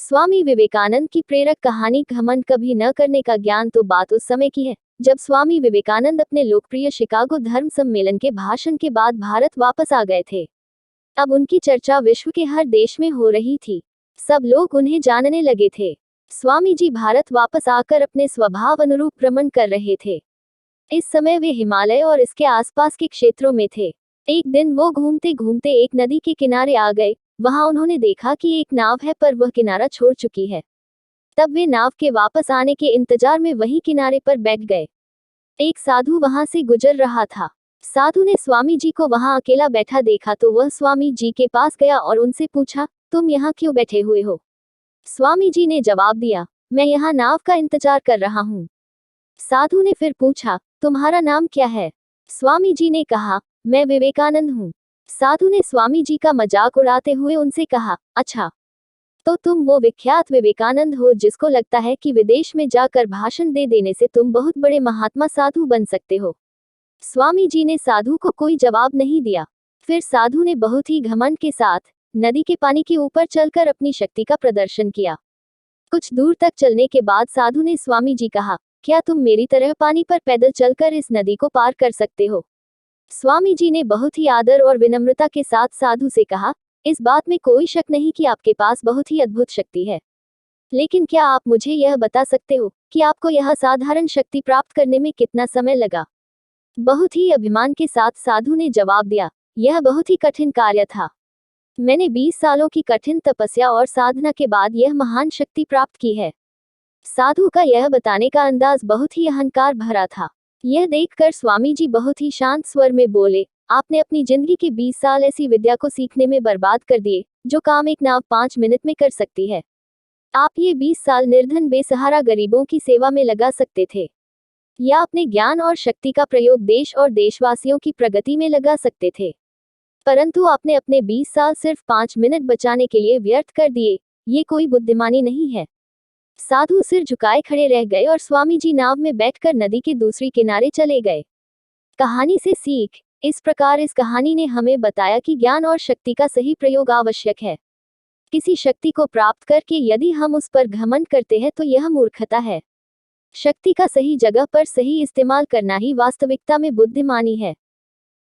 स्वामी विवेकानंद की प्रेरक कहानी घमंड कभी न करने का ज्ञान। तो बात उस समय की है जब स्वामी विवेकानंद अपने लोकप्रिय शिकागो धर्म सम्मेलन के भाषण के बाद भारत वापस आ गए थे। अब उनकी चर्चा विश्व के हर देश में हो रही थी। सब लोग उन्हें जानने लगे थे। स्वामी जी भारत वापस आकर अपने स्वभाव अनुरूप भ्रमण कर रहे थे। इस समय वे हिमालय और इसके आसपास के क्षेत्रों में थे। एक दिन वो घूमते घूमते एक नदी के किनारे आ गए। वहां उन्होंने देखा कि एक नाव है पर वह किनारा छोड़ चुकी है। तब वे नाव के वापस आने के इंतजार में वहीं किनारे पर बैठ गए। एक साधु वहां से गुजर रहा था। साधु ने स्वामी जी को वहां अकेला बैठा देखा तो वह स्वामी जी के पास गया और उनसे पूछा, तुम यहाँ क्यों बैठे हुए हो? स्वामी जी ने जवाब दिया, मैं यहाँ नाव का इंतजार कर रहा हूँ। साधु ने फिर पूछा, तुम्हारा नाम क्या है? स्वामी जी ने कहा, मैं विवेकानंद हूँ। साधु ने स्वामी जी का मजाक उड़ाते हुए उनसे कहा, अच्छा, तो तुम वो विख्यात विवेकानंद हो जिसको लगता है कि विदेश में जाकर भाषण दे देने से तुम बहुत बड़े महात्मा साधु बन सकते हो। स्वामी जी ने साधु को कोई जवाब नहीं दिया। फिर साधु ने बहुत ही घमंड के साथ नदी के पानी के ऊपर चलकर अपनी शक्ति का प्रदर्शन किया। कुछ दूर तक चलने के बाद साधु ने स्वामी जी कहा, क्या तुम मेरी तरह पानी पर पैदल चलकर इस नदी को पार कर सकते हो? स्वामी जी ने बहुत ही आदर और विनम्रता के साथ साधु से कहा, इस बात में कोई शक नहीं कि आपके पास बहुत ही अद्भुत शक्ति है, लेकिन क्या आप मुझे यह बता सकते हो कि आपको यह असाधारण शक्ति प्राप्त करने में कितना समय लगा? बहुत ही अभिमान के साथ साधु ने जवाब दिया, यह बहुत ही कठिन कार्य था। मैंने 20 सालों की कठिन तपस्या और साधना के बाद यह महान शक्ति प्राप्त की है। साधु का यह बताने का अंदाज बहुत ही अहंकार भरा था। यह देखकर स्वामी जी बहुत ही शांत स्वर में बोले, आपने अपनी जिंदगी के 20 साल ऐसी विद्या को सीखने में बर्बाद कर दिए जो काम एक नाव 5 मिनट में कर सकती है। आप ये 20 साल निर्धन बेसहारा गरीबों की सेवा में लगा सकते थे, या अपने ज्ञान और शक्ति का प्रयोग देश और देशवासियों की प्रगति में लगा सकते थे, परंतु आपने अपने 20 साल सिर्फ 5 मिनट बचाने के लिए व्यर्थ कर दिए। ये कोई बुद्धिमानी नहीं है। साधु सिर झुकाए खड़े रह गए और स्वामी जी नाव में बैठकर नदी के दूसरी किनारे चले गए। कहानी से सीख। इस प्रकार इस कहानी ने हमें बताया कि ज्ञान और शक्ति का सही प्रयोग आवश्यक है। किसी शक्ति को प्राप्त करके यदि हम उस पर घमंड करते हैं तो यह मूर्खता है। शक्ति का सही जगह पर सही इस्तेमाल करना ही वास्तविकता में बुद्धिमानी है।